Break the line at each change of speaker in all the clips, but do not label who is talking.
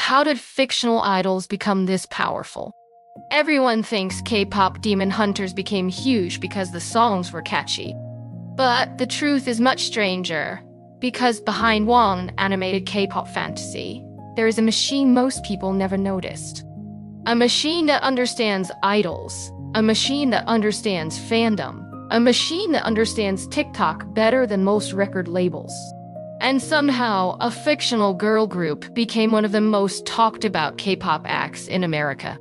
How did fictional idols become this powerful? Everyone thinks K-pop Demon Hunters became huge because the songs were catchy. But the truth is much stranger, because behind one animated K-pop fantasy, there is a machine most people never noticed. A machine that understands idols, a machine that understands fandom, a machine that understands TikTok better than most record labels. And somehow, a fictional girl group became one of the most talked about K-pop acts in America.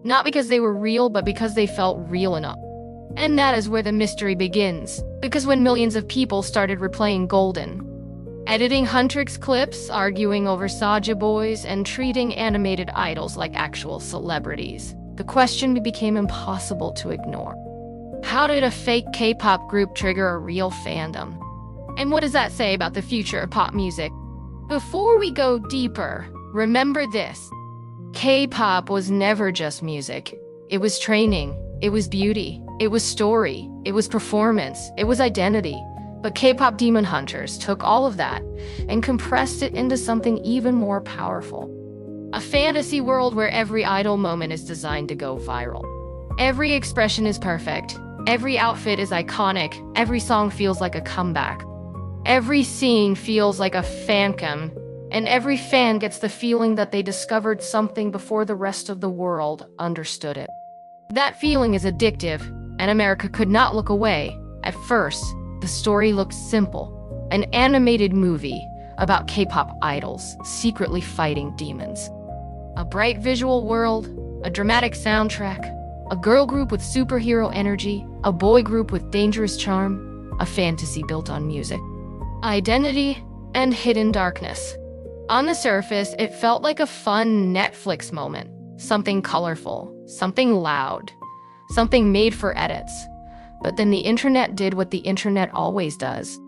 Not because they were real, but because they felt real enough. And that is where the mystery begins, because when millions of people started replaying Golden, editing Huntrix clips, arguing over Saja boys, and treating animated idols like actual celebrities, the question became impossible to ignore. How did a fake K-pop group trigger a real fandom? And what does that say about the future of pop music? Before we go deeper, remember this. K-pop was never just music. It was training, it was beauty, it was story, it was performance, it was identity. But K-pop Demon Hunters took all of that and compressed it into something even more powerful. A fantasy world where every idol moment is designed to go viral. Every expression is perfect, every outfit is iconic, every song feels like a comeback. Every scene feels like a fancam, and every fan gets the feeling that they discovered something before the rest of the world understood it. That feeling is addictive, and America could not look away. At first, the story looked simple, an animated movie about K-pop idols secretly fighting demons. A bright visual world, a dramatic soundtrack, a girl group with superhero energy, a boy group with dangerous charm, a fantasy built on music, identity, and hidden darkness. On the surface, it felt like a fun Netflix moment. Something colorful, something loud, something made for edits. But then the internet did what the internet always does.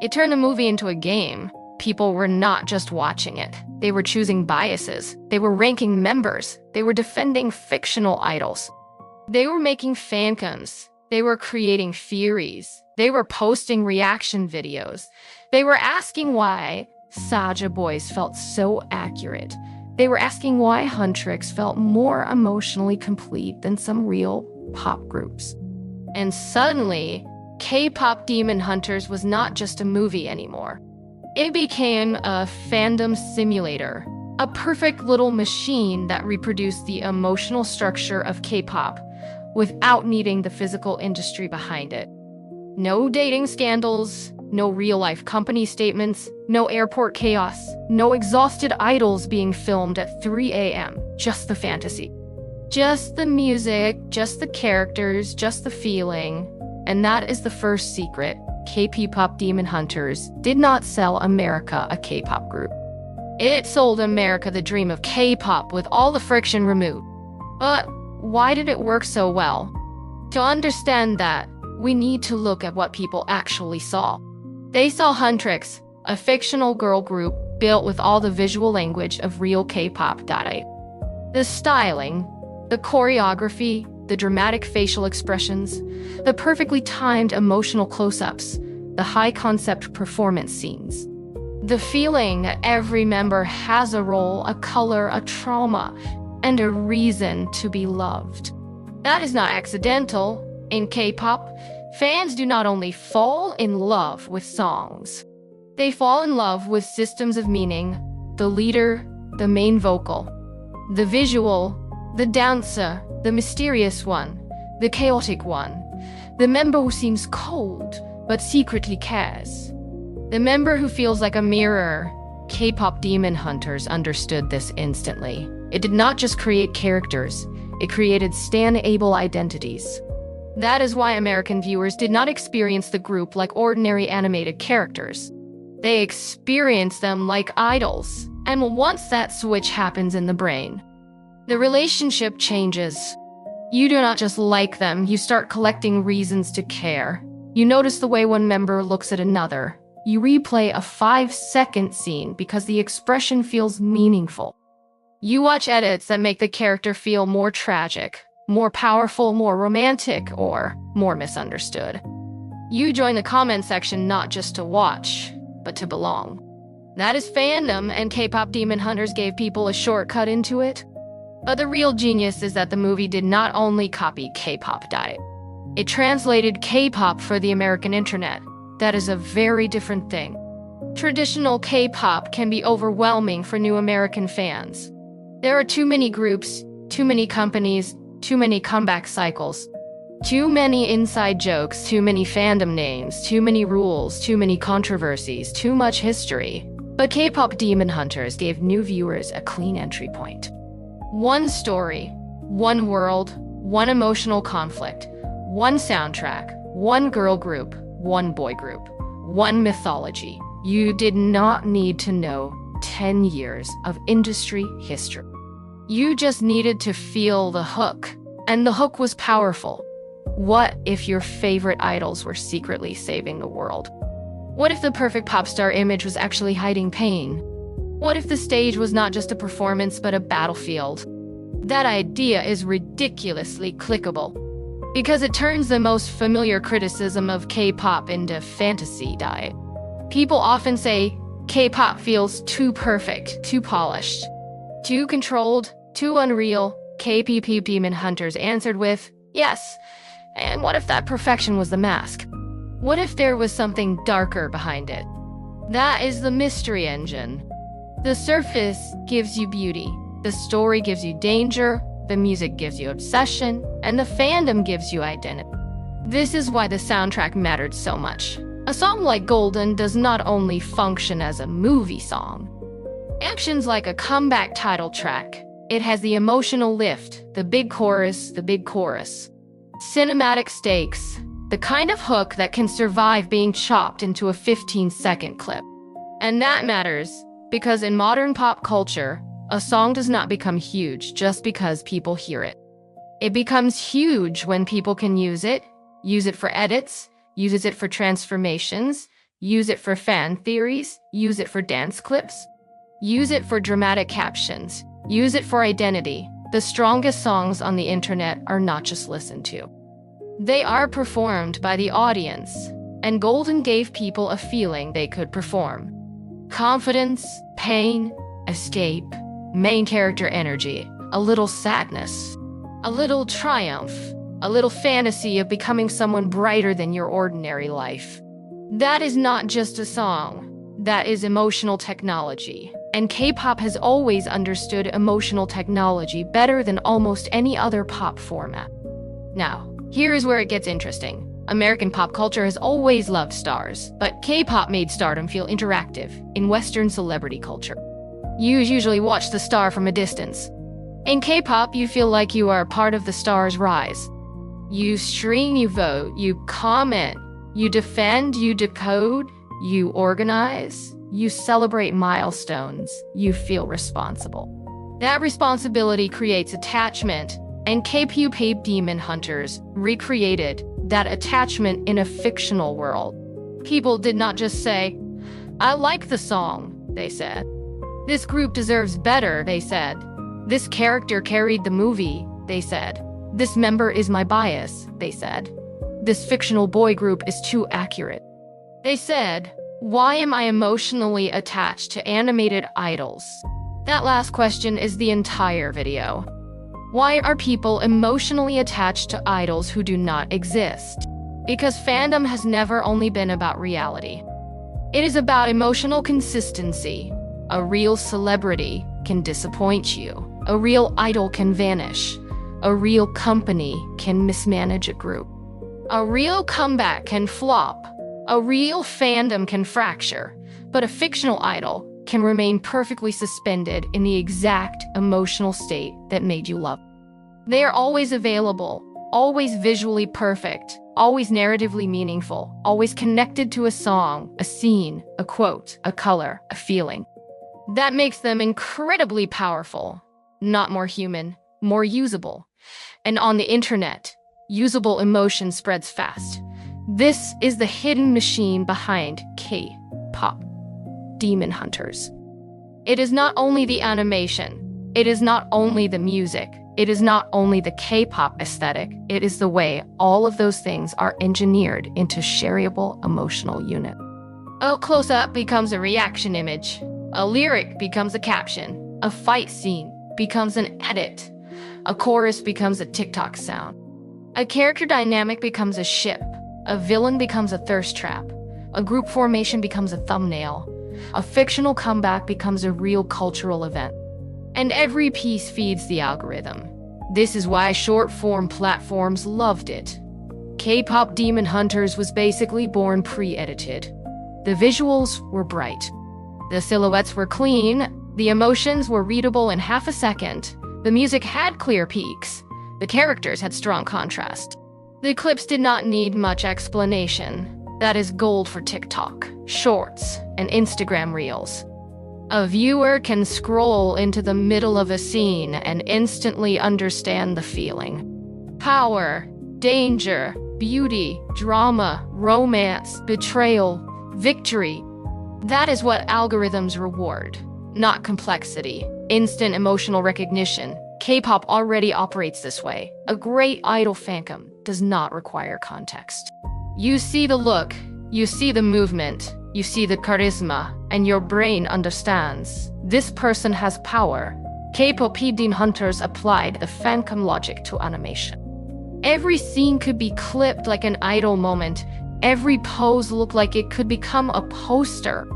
It turned the movie into a game. People were not just watching it. They were choosing biases. They were ranking members. They were defending fictional idols. They were making fancams. They were creating theories. They were posting reaction videos. They were asking why Saja boys felt so accurate. They were asking why Huntrix felt more emotionally complete than some real pop groups. And suddenly, K-pop Demon Hunters was not just a movie anymore. It became a fandom simulator, a perfect little machine that reproduced the emotional structure of K-pop without needing the physical industry behind it. No dating scandals, no real-life company statements, no airport chaos, no exhausted idols being filmed at 3 a.m., just the fantasy. Just the music, just the characters, just the feeling. And that is the first secret. KPop Demon Hunters did not sell America a K-pop group. It sold America the dream of K-pop with all the friction removed. But why did it work so well? To understand that, we need to look at what people actually saw. They saw Huntrix, a fictional girl group built with all the visual language of real K-pop. The styling, the choreography, the dramatic facial expressions, the perfectly timed emotional close-ups, the high-concept performance scenes. The feeling that every member has a role, a color, a trauma, and a reason to be loved. That is not accidental. In K-pop, fans do not only fall in love with songs, they fall in love with systems of meaning, the leader, the main vocal, the visual, the dancer, the mysterious one, the chaotic one, the member who seems cold but secretly cares, the member who feels like a mirror. K-pop Demon Hunters understood this instantly. It did not just create characters, it created stan-able identities. That is why American viewers did not experience the group like ordinary animated characters. They experienced them like idols. And once that switch happens in the brain, the relationship changes. You do not just like them, you start collecting reasons to care. You notice the way one member looks at another. You replay a 5-second scene because the expression feels meaningful. You watch edits that make the character feel more tragic, more powerful, more romantic, or more misunderstood. You join the comment section not just to watch, but to belong. That is Fandom, and K-Pop Demon Hunters gave people a shortcut into it. But the real genius is that the movie did not only copy K-pop diet. It translated K-pop for the American internet. That is a very different thing. Traditional K-pop can be overwhelming for new American fans. There are too many groups, too many companies, too many comeback cycles, too many inside jokes, too many fandom names, too many rules, too many controversies, too much history. But K-Pop Demon Hunters gave new viewers a clean entry point. One story, one world, one emotional conflict, one soundtrack, one girl group, one boy group, one mythology. You did not need to know 10 years of industry history. You just needed to feel the hook, and the hook was powerful. What if your favorite idols were secretly saving the world? What if the perfect pop star image was actually hiding pain? What if the stage was not just a performance but a battlefield? That idea is ridiculously clickable, because it turns the most familiar criticism of K-pop into fantasy diet. People often say K-pop feels too perfect, too polished, too controlled, too unreal. KPop Demon Hunters answered with, yes, and what if that perfection was the mask? What if there was something darker behind it? That is the mystery engine. The surface gives you beauty, the story gives you danger, the music gives you obsession, and the fandom gives you identity. This is why the soundtrack mattered so much. A song like Golden does not only function as a movie song. It functions like a comeback title track. It has the emotional lift, the big chorus, cinematic stakes, the kind of hook that can survive being chopped into a 15-second clip. And that matters, because in modern pop culture, a song does not become huge just because people hear it. It becomes huge when people can use it for edits, use it for transformations, use it for fan theories, use it for dance clips, use it for dramatic captions, use it for identity. The strongest songs on the internet are not just listened to. They are performed by the audience, and Golden gave people a feeling they could perform. Confidence, pain, escape, main character energy, a little sadness, a little triumph, a little fantasy of becoming someone brighter than your ordinary life. That is not just a song, that is emotional technology. And K-pop has always understood emotional technology better than almost any other pop format. Now, here is where it gets interesting. American pop culture has always loved stars, but K-pop made stardom feel interactive in Western celebrity culture. You usually watch the star from a distance. In K-pop, you feel like you are part of the star's rise. You stream, you vote, you comment, you defend, you decode, you organize, you celebrate milestones, you feel responsible. That responsibility creates attachment, and K-Pop Demon Hunters recreated that attachment in a fictional world. People did not just say, I like the song, they said. This group deserves better, they said. This character carried the movie, they said. This member is my bias, they said. This fictional boy group is too accurate. They said, why am I emotionally attached to animated idols? That last question is the entire video. Why are people emotionally attached to idols who do not exist? Because fandom has never only been about reality. It is about emotional consistency. A real celebrity can disappoint you. A real idol can vanish. A real company can mismanage a group. A real comeback can flop. A real fandom can fracture. But a fictional idol can remain perfectly suspended in the exact emotional state that made you love. They are always available, always visually perfect, always narratively meaningful, always connected to a song, a scene, a quote, a color, a feeling. That makes them incredibly powerful, not more human, more usable. And on the internet, usable emotion spreads fast. This is the hidden machine behind K-Pop Demon Hunters. It is not only the animation, it is not only the music, it is not only the K-pop aesthetic, it is the way all of those things are engineered into shareable emotional unit. A close-up becomes a reaction image. A lyric becomes a caption. A fight scene becomes an edit. A chorus becomes a TikTok sound. A character dynamic becomes a ship. A villain becomes a thirst trap. A group formation becomes a thumbnail. A fictional comeback becomes a real cultural event. And every piece feeds the algorithm. This is why short-form platforms loved it. K-Pop Demon Hunters was basically born pre-edited. The visuals were bright. The silhouettes were clean. The emotions were readable in half a second. The music had clear peaks. The characters had strong contrast. The clips did not need much explanation. That is gold for TikTok, Shorts, and Instagram Reels. A viewer can scroll into the middle of a scene and instantly understand the feeling. Power, danger, beauty, drama, romance, betrayal, victory. That is what algorithms reward, not complexity. Instant emotional recognition. K-pop already operates this way. A great idol fandom does not require context. You see the look, you see the movement, you see the charisma, and your brain understands. This person has power. K-Pop Demon Hunters applied the fandom logic to animation. Every scene could be clipped like an idol moment. Every pose looked like it could become a poster.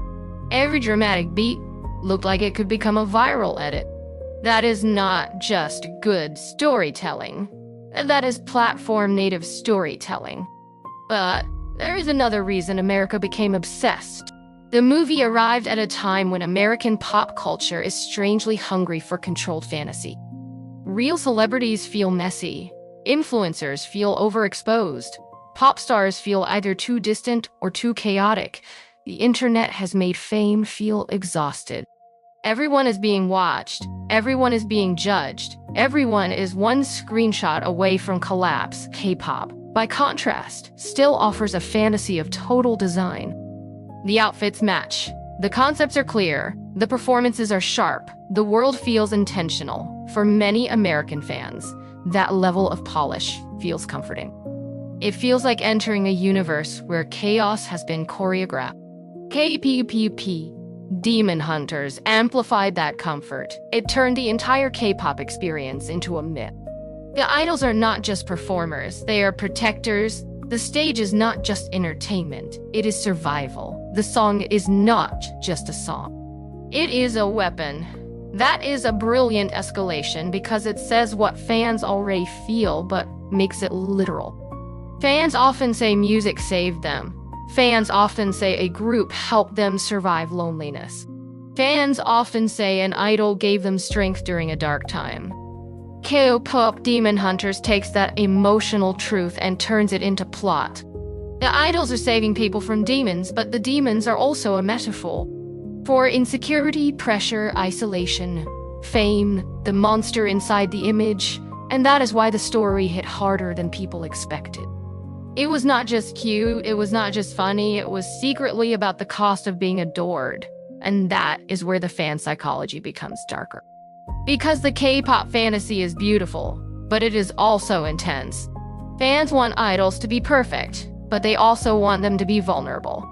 Every dramatic beat looked like it could become a viral edit. That is not just good storytelling. That is platform-native storytelling. But there is another reason America became obsessed. The movie arrived at a time when American pop culture is strangely hungry for controlled fantasy. Real celebrities feel messy. Influencers feel overexposed. Pop stars feel either too distant or too chaotic. The internet has made fame feel exhausted. Everyone is being watched. Everyone is being judged. Everyone is one screenshot away from collapse. K-pop, by contrast, still offers a fantasy of total design. The outfits match. The concepts are clear. The performances are sharp. The world feels intentional. For many American fans, that level of polish feels comforting. It feels like entering a universe where chaos has been choreographed. K-Pop Demon Hunters amplified that comfort. It turned the entire K-pop experience into a myth. The idols are not just performers, they are protectors. The stage is not just entertainment, it is survival. The song is not just a song. It is a weapon. That is a brilliant escalation because it says what fans already feel but makes it literal. Fans often say music saved them. Fans often say a group helped them survive loneliness. Fans often say an idol gave them strength during a dark time. K-Pop Demon Hunters takes that emotional truth and turns it into plot. The idols are saving people from demons, but the demons are also a metaphor for insecurity, pressure, isolation, fame, the monster inside the image, and that is why the story hit harder than people expected. It was not just cute, it was not just funny, it was secretly about the cost of being adored. And that is where the fan psychology becomes darker. Because the K-pop fantasy is beautiful, but it is also intense. Fans want idols to be perfect, but they also want them to be vulnerable.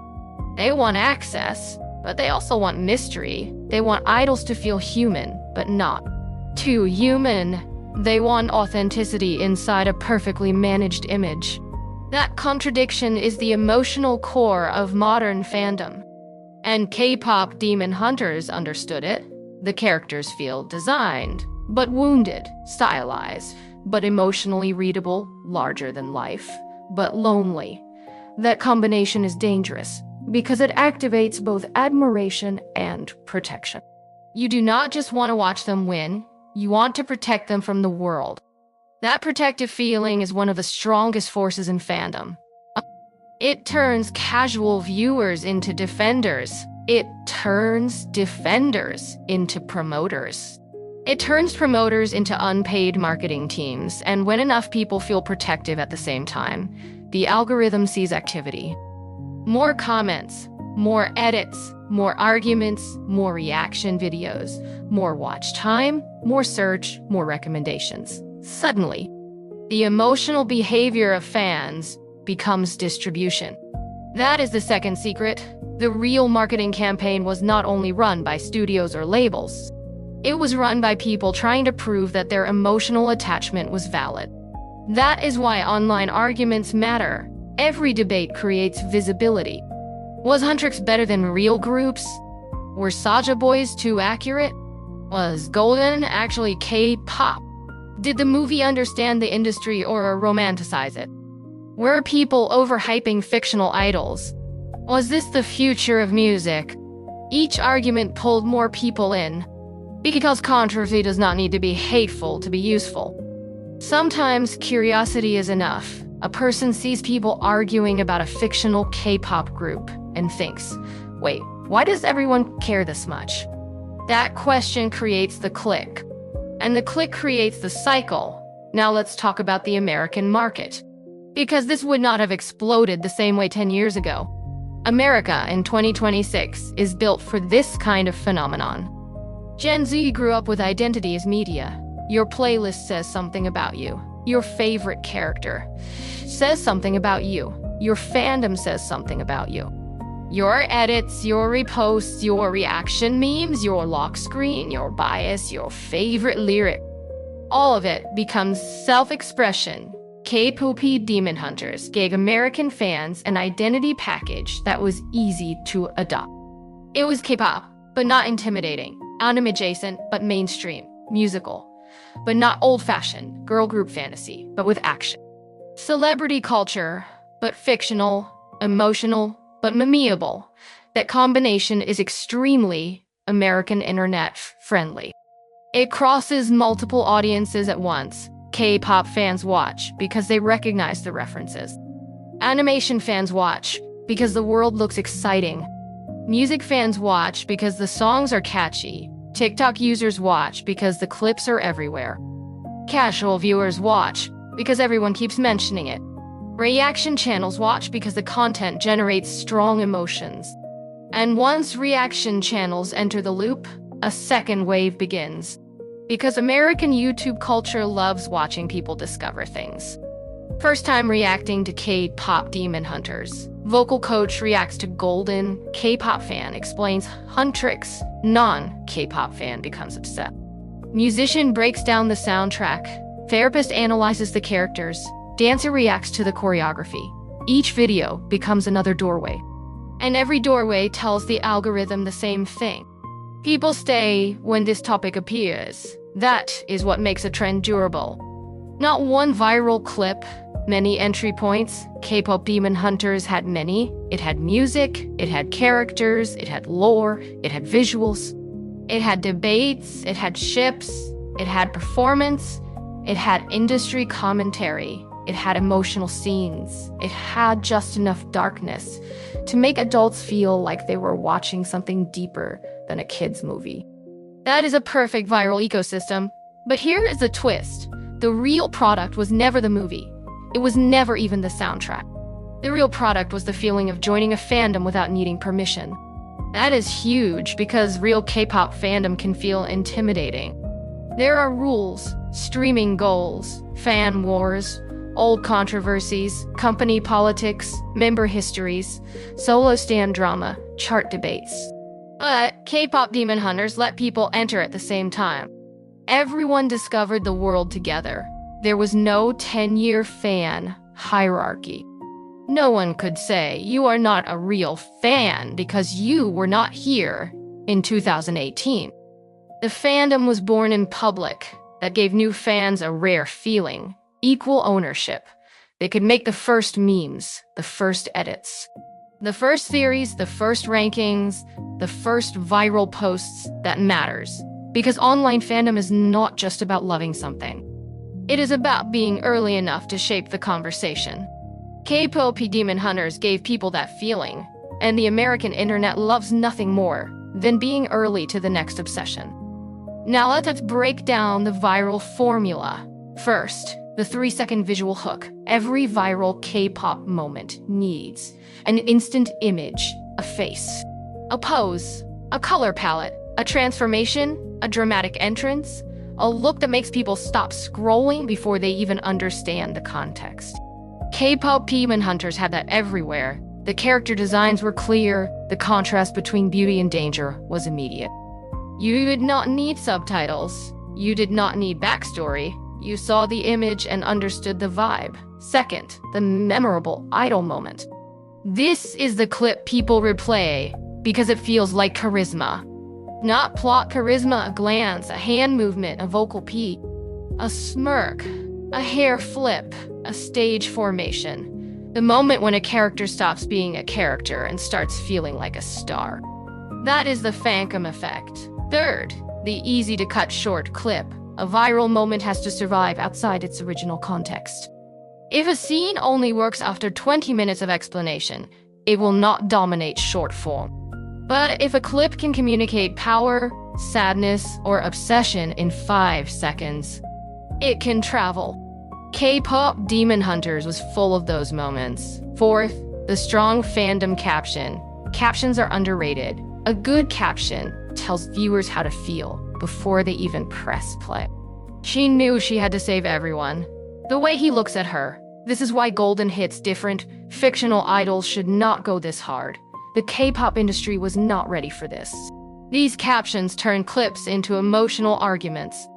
They want access, but they also want mystery. They want idols to feel human, but not too human. They want authenticity inside a perfectly managed image. That contradiction is the emotional core of modern fandom. And K-Pop Demon Hunters understood it. The characters feel designed, but wounded, stylized, but emotionally readable, larger than life, but lonely. That combination is dangerous because it activates both admiration and protection. You do not just want to watch them win, you want to protect them from the world. That protective feeling is one of the strongest forces in fandom. It turns casual viewers into defenders. It turns defenders into promoters. It turns promoters into unpaid marketing teams, and when enough people feel protective at the same time, the algorithm sees activity. More comments, more edits, more arguments, more reaction videos, more watch time, more search, more recommendations. Suddenly, the emotional behavior of fans becomes distribution. That is the second secret. The real marketing campaign was not only run by studios or labels. It was run by people trying to prove that their emotional attachment was valid. That is why online arguments matter. Every debate creates visibility. Was Huntrix better than real groups? Were Saja Boys too accurate? Was Golden actually K-pop? Did the movie understand the industry or romanticize it? Were people overhyping fictional idols? Was this the future of music? Each argument pulled more people in, because controversy does not need to be hateful to be useful. Sometimes curiosity is enough. A person sees people arguing about a fictional K-pop group and thinks, wait, why does everyone care this much? That question creates the click, and the click creates the cycle. Now let's talk about the American market, because this would not have exploded the same way 10 years ago. America in 2026 is built for this kind of phenomenon. Gen Z grew up with identity as media. Your playlist says something about you. Your favorite character says something about you. Your fandom says something about you. Your edits, your reposts, your reaction memes, your lock screen, your bias, your favorite lyric. All of it becomes self-expression. KPop Demon Hunters gave American fans an identity package that was easy to adopt. It was K-pop, but not intimidating. Anime adjacent, but mainstream. Musical, but not old-fashioned. Girl group fantasy, but with action. Celebrity culture, but fictional. Emotional, but memeable. That combination is extremely American internet friendly. It crosses multiple audiences at once. K-pop fans watch because they recognize the references. Animation fans watch because the world looks exciting. Music fans watch because the songs are catchy. TikTok users watch because the clips are everywhere. Casual viewers watch because everyone keeps mentioning it. Reaction channels watch because the content generates strong emotions. And once reaction channels enter the loop, a second wave begins. Because American YouTube culture loves watching people discover things. First time reacting to K-pop Demon Hunters. Vocal coach reacts to Golden. K-pop fan explains Huntrix. Non-K-pop fan becomes upset. Musician breaks down the soundtrack. Therapist analyzes the characters. Dancer reacts to the choreography. Each video becomes another doorway. And every doorway tells the algorithm the same thing. People stay when this topic appears. That is what makes a trend durable. Not one viral clip, many entry points. K-pop Demon Hunters had many. It had music, it had characters, it had lore, it had visuals. It had debates, it had ships, it had performance, it had industry commentary, it had emotional scenes. It had just enough darkness to make adults feel like they were watching something deeper than a kid's movie. That is a perfect viral ecosystem. But here is the twist. The real product was never the movie. It was never even the soundtrack. The real product was the feeling of joining a fandom without needing permission. That is huge because real K-pop fandom can feel intimidating. There are rules, streaming goals, fan wars, old controversies, company politics, member histories, solo stan drama, chart debates. But K-pop Demon Hunters let people enter at the same time. Everyone discovered the world together. There was no 10-year fan hierarchy. No one could say you are not a real fan because you were not here in 2018. The fandom was born in public. That gave new fans a rare feeling, equal ownership. They could make the first memes, the first edits, the first theories, the first rankings, the first viral posts that matters. Because online fandom is not just about loving something. It is about being early enough to shape the conversation. K-pop Demon Hunters gave people that feeling, and the American internet loves nothing more than being early to the next obsession. Now let's break down the viral formula. First, the 3-second visual hook. Every viral K-pop moment needs an instant image, a face, a pose, a color palette, a transformation, a dramatic entrance, a look that makes people stop scrolling before they even understand the context. K-pop Demon Hunters had that everywhere. The character designs were clear, the contrast between beauty and danger was immediate. You did not need subtitles. You did not need backstory. You saw the image and understood the vibe. Second, the memorable idol moment. This is the clip people replay because it feels like charisma. Not plot charisma, a glance, a hand movement, a vocal peak, a smirk, a hair flip, a stage formation. The moment when a character stops being a character and starts feeling like a star. That is the Fandom effect. Third, the easy-to-cut short clip. A viral moment has to survive outside its original context. If a scene only works after 20 minutes of explanation, it will not dominate short form. But if a clip can communicate power, sadness, or obsession in 5 seconds, it can travel. KPop Demon Hunters was full of those moments. Fourth, the strong fandom caption. Captions are underrated. A good caption tells viewers how to feel before they even press play. She knew she had to save everyone. The way he looks at her. This is why Golden hits different. Fictional idols should not go this hard. The K-pop industry was not ready for this. These captions turn clips into emotional arguments.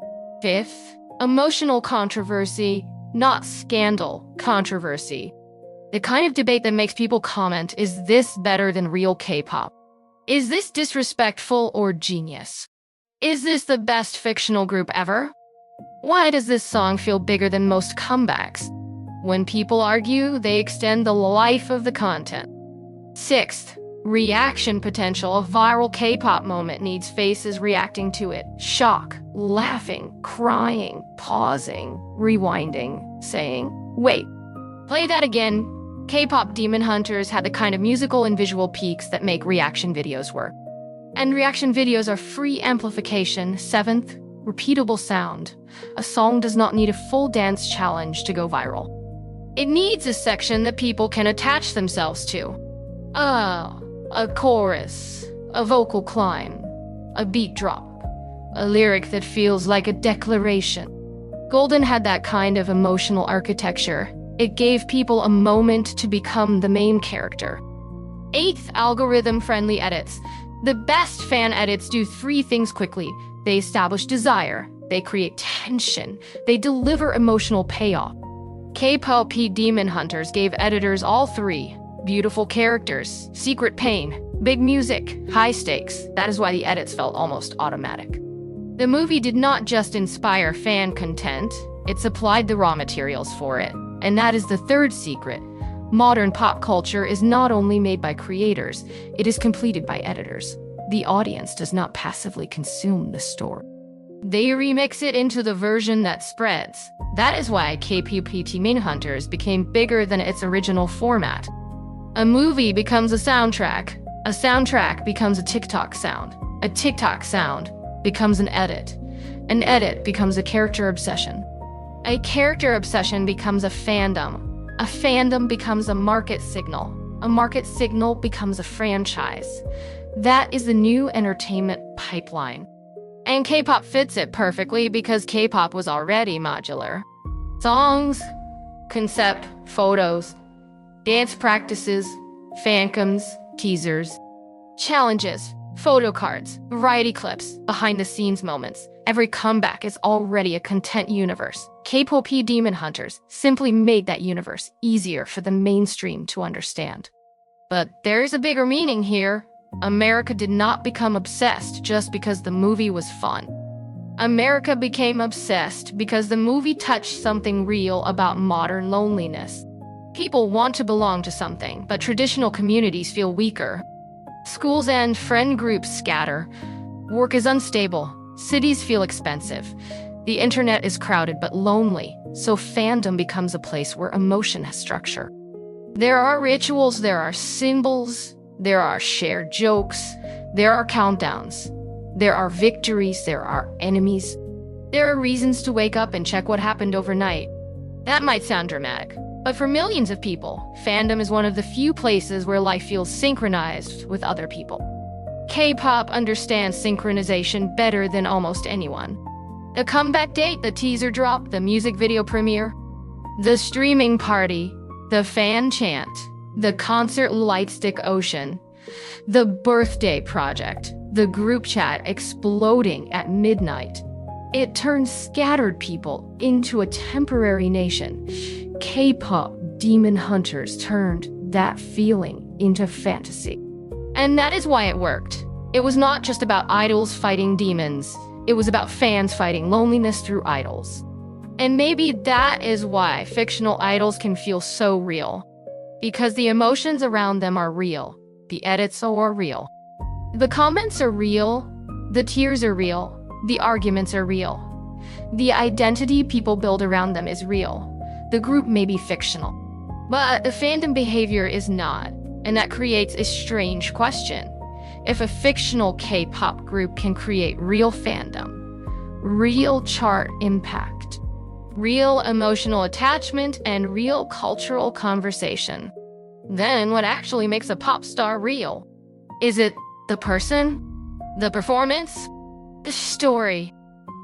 Fifth, emotional controversy. Not scandal, controversy. The kind of debate that makes people comment, is this better than real K-pop? Is this disrespectful or genius? Is this the best fictional group ever? Why does this song feel bigger than most comebacks? When people argue, they extend the life of the content. Sixth, reaction potential. A viral K-pop moment needs faces reacting to it. Shock, laughing, crying, pausing, rewinding, saying, wait, play that again. K-pop Demon Hunters had the kind of musical and visual peaks that make reaction videos work. And reaction videos are free amplification. Seventh, repeatable sound. A song does not need a full dance challenge to go viral. It needs a section that people can attach themselves to. A chorus, a vocal climb, a beat drop, a lyric that feels like a declaration. Golden had that kind of emotional architecture. It gave people a moment to become the main character. Eighth, algorithm-friendly edits. The best fan edits do 3 things quickly. They establish desire, they create tension, they deliver emotional payoff. K-pop Demon Hunters gave editors all 3. Beautiful characters, secret pain, big music, high stakes. That is why the edits felt almost automatic. The movie did not just inspire fan content, it supplied the raw materials for it. And that is the third secret. Modern pop culture is not only made by creators, it is completed by editors. The audience does not passively consume the story. They remix it into the version that spreads. That is why KPop Demon Hunters became bigger than its original format. A movie becomes a soundtrack becomes a TikTok sound becomes an edit becomes a character obsession. A character obsession becomes a fandom becomes a market signal becomes a franchise. That is the new entertainment pipeline. And K-pop fits it perfectly because K-pop was already modular. Songs, concept, photos, dance practices, fancoms, teasers, challenges, photo cards, variety clips, behind-the-scenes moments. Every comeback is already a content universe. K-pop Demon Hunters simply made that universe easier for the mainstream to understand. But there's a bigger meaning here. America did not become obsessed just because the movie was fun. America became obsessed because the movie touched something real about modern loneliness. People want to belong to something, but traditional communities feel weaker. Schools and friend groups scatter. Work is unstable. Cities feel expensive. The internet is crowded but lonely, so fandom becomes a place where emotion has structure. There are rituals, there are symbols, there are shared jokes, there are countdowns, there are victories, there are enemies. There are reasons to wake up and check what happened overnight. That might sound dramatic, but for millions of people, fandom is one of the few places where life feels synchronized with other people. K-pop understands synchronization better than almost anyone. The comeback date, the teaser drop, the music video premiere, the streaming party, the fan chant. The concert lightstick ocean, the birthday project, the group chat exploding at midnight. It turned scattered people into a temporary nation. K-pop Demon Hunters turned that feeling into fantasy. And that is why it worked. It was not just about idols fighting demons. It was about fans fighting loneliness through idols. And maybe that is why fictional idols can feel so real. Because the emotions around them are real. The edits are real. The comments are real. The tears are real. The arguments are real. The identity people build around them is real. The group may be fictional, but the fandom behavior is not. And that creates a strange question. If a fictional K-pop group can create real fandom, real chart impact, real emotional attachment, and real cultural conversation, then what actually makes a pop star real? Is it the person? The performance? The story?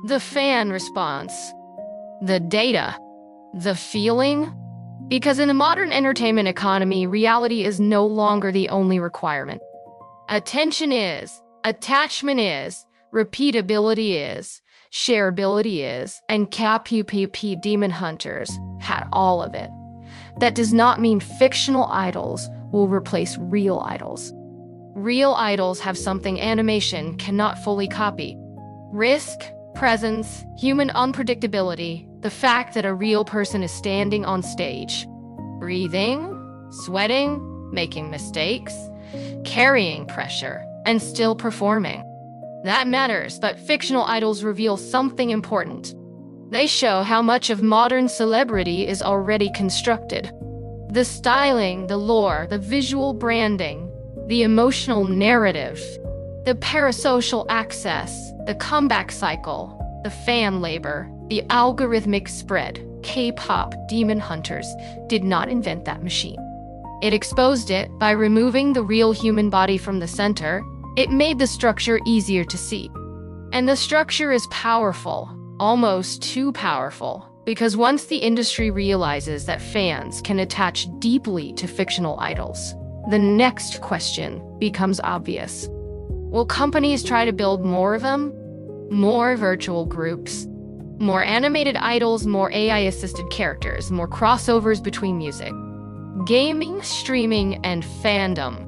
The fan response? The data? The feeling? Because in the modern entertainment economy, reality is no longer the only requirement. Attention is, attachment is, repeatability is, shareability is, and KPop Demon Hunters had all of it. That does not mean fictional idols will replace real idols. Real idols have something animation cannot fully copy. Risk, presence, human unpredictability, the fact that a real person is standing on stage, breathing, sweating, making mistakes, carrying pressure, and still performing. That matters, but fictional idols reveal something important. They show how much of modern celebrity is already constructed. The styling, the lore, the visual branding, the emotional narrative, the parasocial access, the comeback cycle, the fan labor, the algorithmic spread. K-pop Demon Hunters did not invent that machine. It exposed it by removing the real human body from the center. It made the structure easier to see. And the structure is powerful, almost too powerful, because once the industry realizes that fans can attach deeply to fictional idols, the next question becomes obvious. Will companies try to build more of them? More virtual groups? More animated idols, more AI-assisted characters, more crossovers between music, gaming, streaming, and fandom.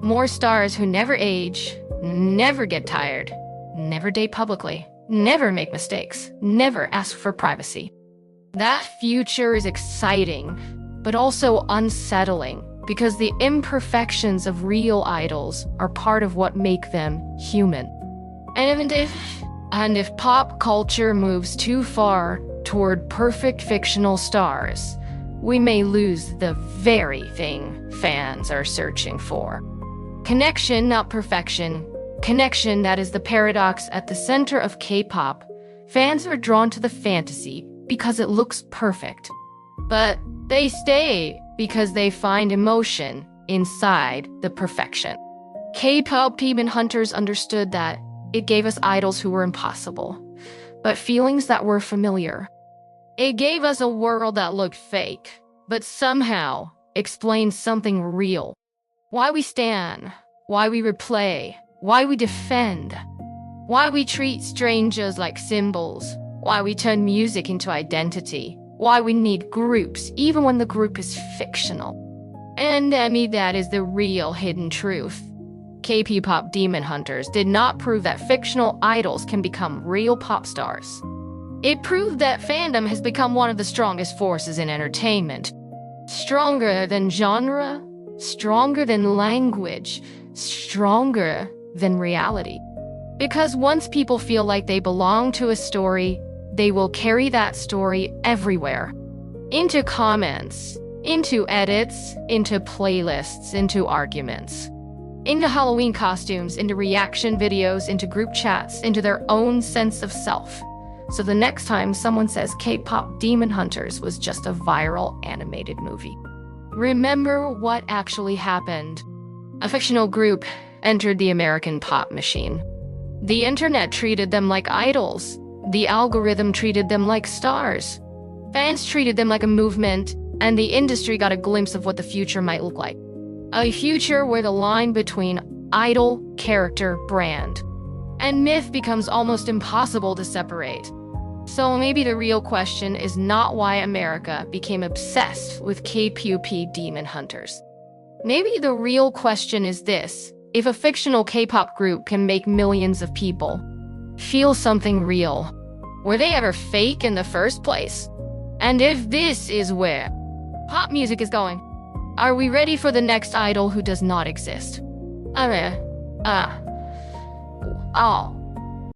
More stars who never age, never get tired, never date publicly, never make mistakes, never ask for privacy. That future is exciting, but also unsettling, because the imperfections of real idols are part of what make them human. And if pop culture moves too far toward perfect fictional stars, we may lose the very thing fans are searching for. Connection, not perfection. Connection, that is the paradox at the center of K-pop. Fans are drawn to the fantasy because it looks perfect. But they stay because they find emotion inside the perfection. K-pop Demon Hunters understood that it gave us idols who were impossible, but feelings that were familiar. It gave us a world that looked fake, but somehow explained something real. Why we stand, why we replay, why we defend, why we treat strangers like symbols, why we turn music into identity, why we need groups even when the group is fictional. And that is the real hidden truth. K-pop Demon Hunters did not prove that fictional idols can become real pop stars. It proved that fandom has become one of the strongest forces in entertainment. Stronger than genre, stronger than language, stronger than reality. Because once people feel like they belong to a story, they will carry that story everywhere. Into comments, into edits, into playlists, into arguments. Into Halloween costumes, into reaction videos, into group chats, into their own sense of self. So the next time someone says K-pop Demon Hunters was just a viral animated movie, remember what actually happened. A fictional group entered the American pop machine. The internet treated them like idols. The algorithm treated them like stars. Fans treated them like a movement, and the industry got a glimpse of what the future might look like. A future where the line between idol, character, brand, and myth becomes almost impossible to separate. So maybe the real question is not why America became obsessed with K-pop Demon Hunters. Maybe the real question is this: if a fictional K-pop group can make millions of people feel something real, were they ever fake in the first place? And if this is where pop music is going, are we ready for the next idol who does not exist? Oh.